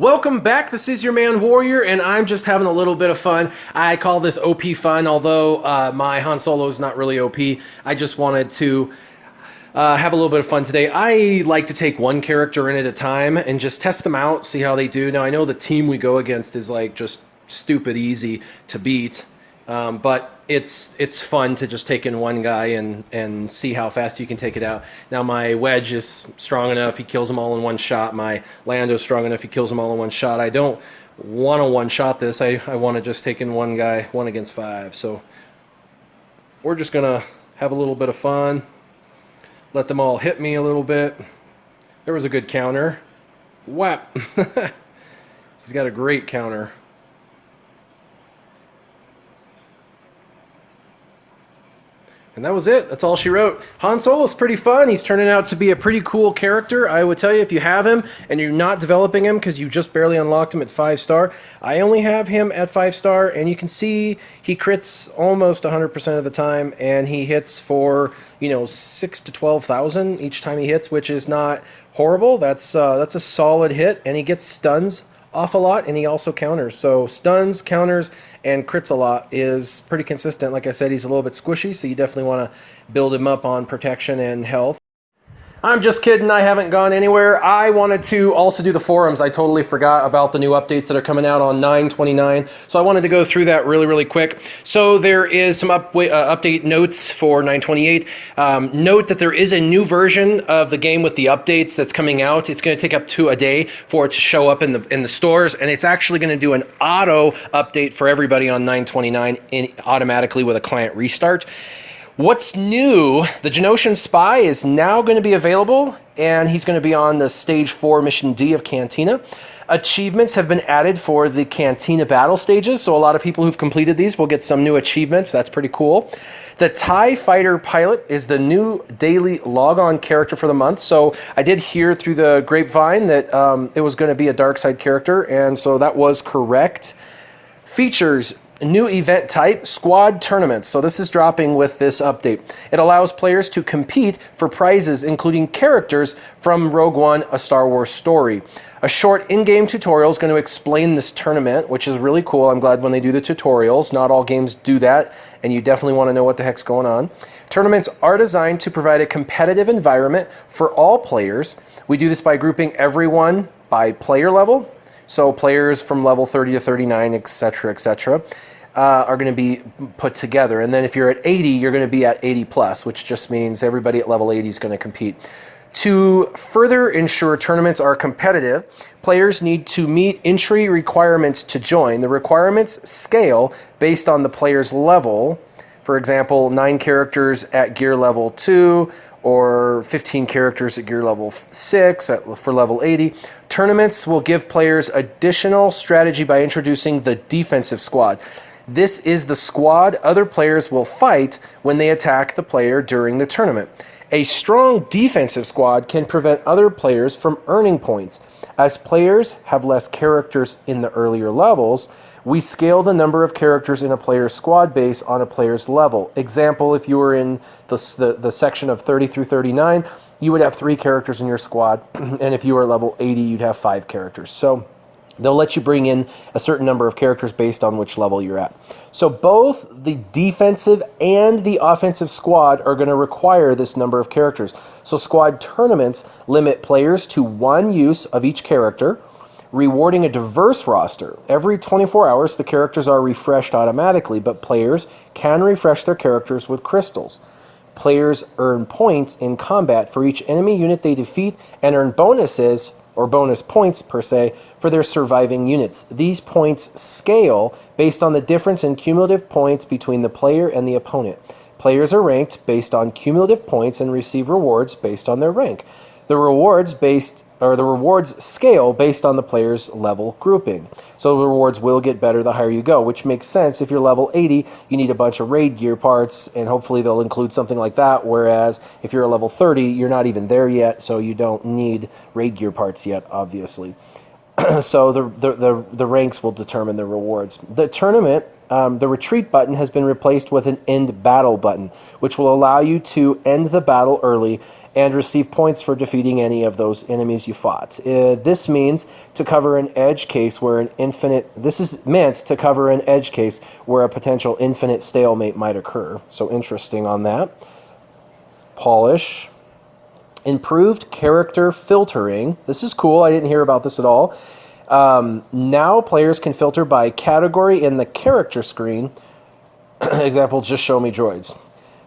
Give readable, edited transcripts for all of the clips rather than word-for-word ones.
Welcome back. This is your man Warrior, and I'm just having a little bit of fun. I call this OP fun, although my Han Solo is not really OP. I just wanted to have a little bit of fun today. I like to take one character in at a time and just test them out, see how they do. Now, I know the team we go against is like just stupid easy to beat, but it's fun to just take in one guy and see how fast you can take it out. Now, my Wedge is strong enough. He kills them all in one shot. My Lando's strong enough. He kills them all in one shot. I don't want to one-shot this. I want to just take in one guy, 1 against 5. So we're just going to have a little bit of fun. Let them all hit me a little bit. There was a good counter. Whap! He's got a great counter. And that was it. That's all she wrote. Han Solo's pretty fun. He's turning out to be a pretty cool character. I would tell you, if you have him and you're not developing him because you just barely unlocked him at 5-star, I only have him at 5-star, and you can see he crits almost 100% of the time, and he hits for, 6 to 12,000 each time he hits, which is not horrible. That's a solid hit, and he gets stuns off a lot, and he also counters. So stuns, counters, and crits a lot is pretty consistent. Like I said, he's a little bit squishy, so you definitely want to build him up on protection and health. I'm just kidding, I haven't gone anywhere. I wanted to also do the forums. I totally forgot about the new updates that are coming out on 9/29, so I wanted to go through that really quick. So there is some update notes for 9/28. Note that there is a new version of the game with the updates that's coming out. It's going to take up to a day for it to show up in the stores, and it's actually going to do an auto update for everybody on 9/29 automatically with a client restart. What's new, the Geonosian Spy is now going to be available, and he's going to be on the Stage 4 Mission D of Cantina. Achievements have been added for the Cantina battle stages, so a lot of people who've completed these will get some new achievements. That's pretty cool. The TIE Fighter Pilot is the new daily log-on character for the month, so I did hear through the grapevine that it was going to be a dark side character, and so that was correct. Features: new event type, squad tournaments. So this is dropping with this update. It allows players to compete for prizes, including characters from Rogue One, A Star Wars Story. A short in-game tutorial is going to explain this tournament, which is really cool. I'm glad when they do the tutorials. Not all games do that, and you definitely want to know what the heck's going on. Tournaments are designed to provide a competitive environment for all players. We do this by grouping everyone by player level. So players from level 30 to 39, etc., are going to be put together. And then if you're at 80, you're going to be at 80 plus, which just means everybody at level 80 is going to compete. To further ensure tournaments are competitive, players need to meet entry requirements to join. The requirements scale based on the player's level. For example, 9 characters at gear level 2, or 15 characters at gear level 6 for level 80. Tournaments will give players additional strategy by introducing the defensive squad. This is the squad other players will fight when they attack the player during the tournament. A strong defensive squad can prevent other players from earning points. As players have less characters in the earlier levels, we scale the number of characters in a player's squad base on a player's level. Example, if you were in the section of 30 through 39, you would have 3 characters in your squad, and if you were level 80, you'd have 5 characters. So they'll let you bring in a certain number of characters based on which level you're at. So both the defensive and the offensive squad are going to require this number of characters. So squad tournaments limit players to 1 use of each character, rewarding a diverse roster. Every 24 hours, the characters are refreshed automatically, but players can refresh their characters with crystals. Players earn points in combat for each enemy unit they defeat and earn bonuses, or bonus points per se, for their surviving units. These points scale based on the difference in cumulative points between the player and the opponent. Players are ranked based on cumulative points and receive rewards based on their rank. The rewards scale based on the player's level grouping. So the rewards will get better the higher you go, which makes sense. If you're level 80, you need a bunch of raid gear parts, and hopefully they'll include something like that, whereas if you're a level 30, you're not even there yet, so you don't need raid gear parts yet, obviously. So the ranks will determine the rewards. The tournament the retreat button has been replaced with an end battle button, which will allow you to end the battle early and receive points for defeating any of those enemies you fought. This means to cover an edge case where this is meant to cover an edge case where a potential infinite stalemate might occur. So interesting on that. Polish. Improved character filtering. This is cool. I didn't hear about this at all. Now players can filter by category in the character screen. Example, just show me droids.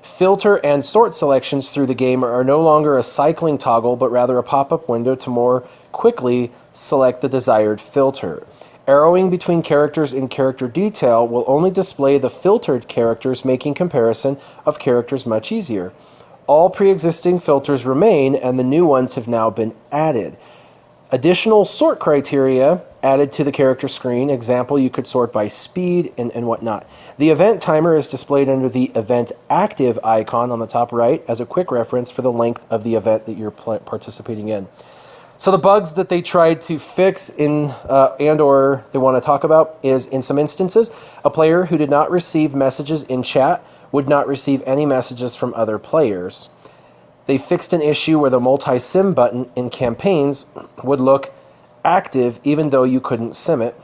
Filter and sort selections through the game are no longer a cycling toggle, but rather a pop-up window to more quickly select the desired filter. Arrowing between characters in character detail will only display the filtered characters, making comparison of characters much easier. All pre-existing filters remain, and the new ones have now been added. Additional sort criteria added to the character screen. Example, you could sort by speed and whatnot. The event timer is displayed under the event active icon on the top right as a quick reference for the length of the event that you're participating in. So the bugs that they tried to fix and or they want to talk about is, in some instances, a player who did not receive messages in chat would not receive any messages from other players. They fixed an issue where the multi-sim button in campaigns would look active even though you couldn't sim it.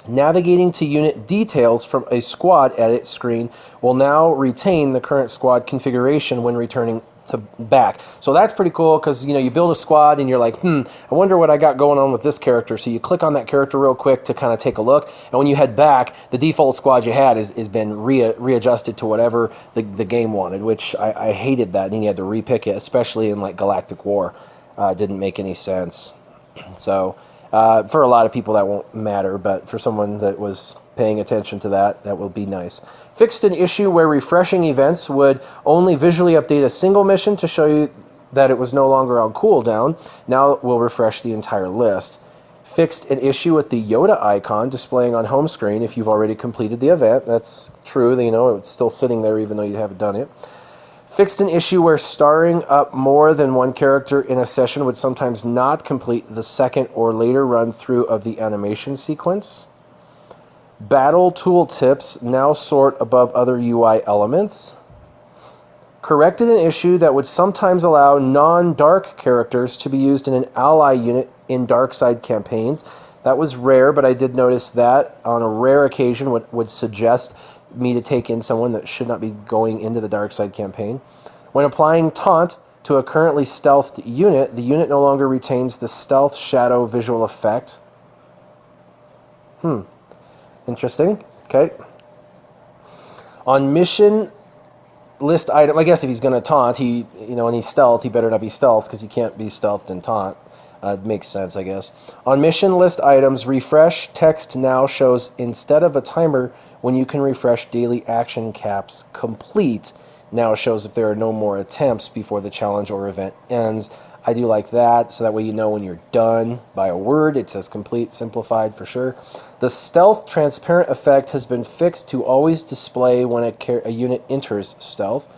Navigating to unit details from a squad edit screen will now retain the current squad configuration when returning to back. So that's pretty cool because you build a squad and you're like, I wonder what I got going on with this character. So you click on that character real quick to kind of take a look, and when you head back, the default squad you had is been readjusted to whatever the game wanted, which I hated that. And then you had to repick it, especially in like Galactic War. Didn't make any sense. So for a lot of people that won't matter, but for someone that was paying attention to that will be nice. Fixed an issue where refreshing events would only visually update a single mission to show you that it was no longer on cooldown. Now it will refresh the entire list. Fixed an issue with the Yoda icon displaying on home screen if you've already completed the event. That's true, it's still sitting there even though you haven't done it. Fixed an issue where starring up more than one character in a session would sometimes not complete the second or later run through of the animation sequence. Battle tooltips now sort above other UI elements. Corrected an issue that would sometimes allow non-dark characters to be used in an ally unit in dark side campaigns. That was rare, but I did notice that on a rare occasion would suggest me to take in someone that should not be going into the dark side campaign. When applying taunt to a currently stealthed unit, the unit no longer retains the stealth shadow visual effect. Interesting. Okay. On mission list item, I guess if he's going to taunt, and he's stealth, he better not be stealth because he can't be stealthed and taunt. It makes sense, I guess. On mission list items, refresh text now shows instead of a timer when you can refresh daily action caps complete. Now shows if there are no more attempts before the challenge or event ends. I do like that, so that way you know when you're done by a word. It says complete, simplified for sure. The stealth transparent effect has been fixed to always display when a unit enters stealth.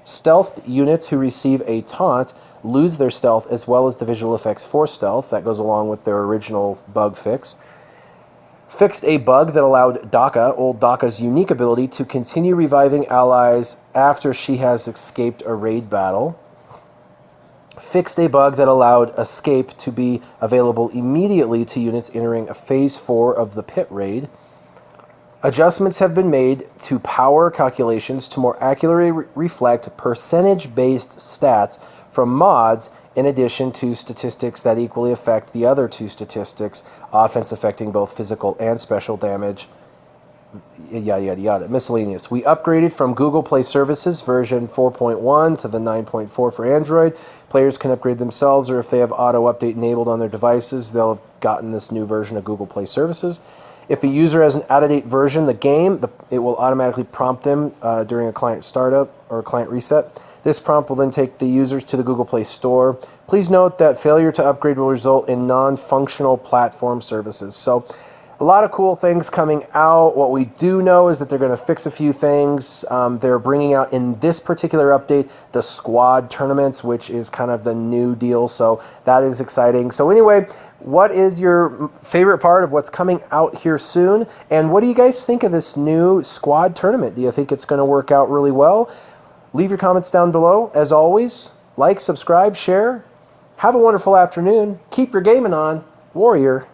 Stealthed units who receive a taunt lose their stealth as well as the visual effects for stealth. That goes along with their original bug fix. Fixed a bug that allowed old Daka's unique ability to continue reviving allies after she has escaped a raid battle. Fixed a bug that allowed escape to be available immediately to units entering a Phase 4 of the pit raid. Adjustments have been made to power calculations to more accurately reflect percentage-based stats from mods in addition to statistics that equally affect the other two statistics, offense affecting both physical and special damage, yada, yada, yada. Miscellaneous. We upgraded from Google Play Services version 4.1 to the 9.4 for Android. Players can upgrade themselves, or if they have auto-update enabled on their devices, they'll have gotten this new version of Google Play Services. If a user has an out-of-date version of the game, it will automatically prompt them during a client startup or a client reset. This prompt will then take the users to the Google Play Store. Please note that failure to upgrade will result in non-functional platform services. So a lot of cool things coming out. What we do know is that they're going to fix a few things. They're bringing out in this particular update the squad tournaments, which is kind of the new deal. So that is exciting. So anyway, what is your favorite part of what's coming out here soon? And what do you guys think of this new squad tournament? Do you think it's going to work out really well? Leave your comments down below. As always, like, subscribe, share. Have a wonderful afternoon. Keep your gaming on. Warrior.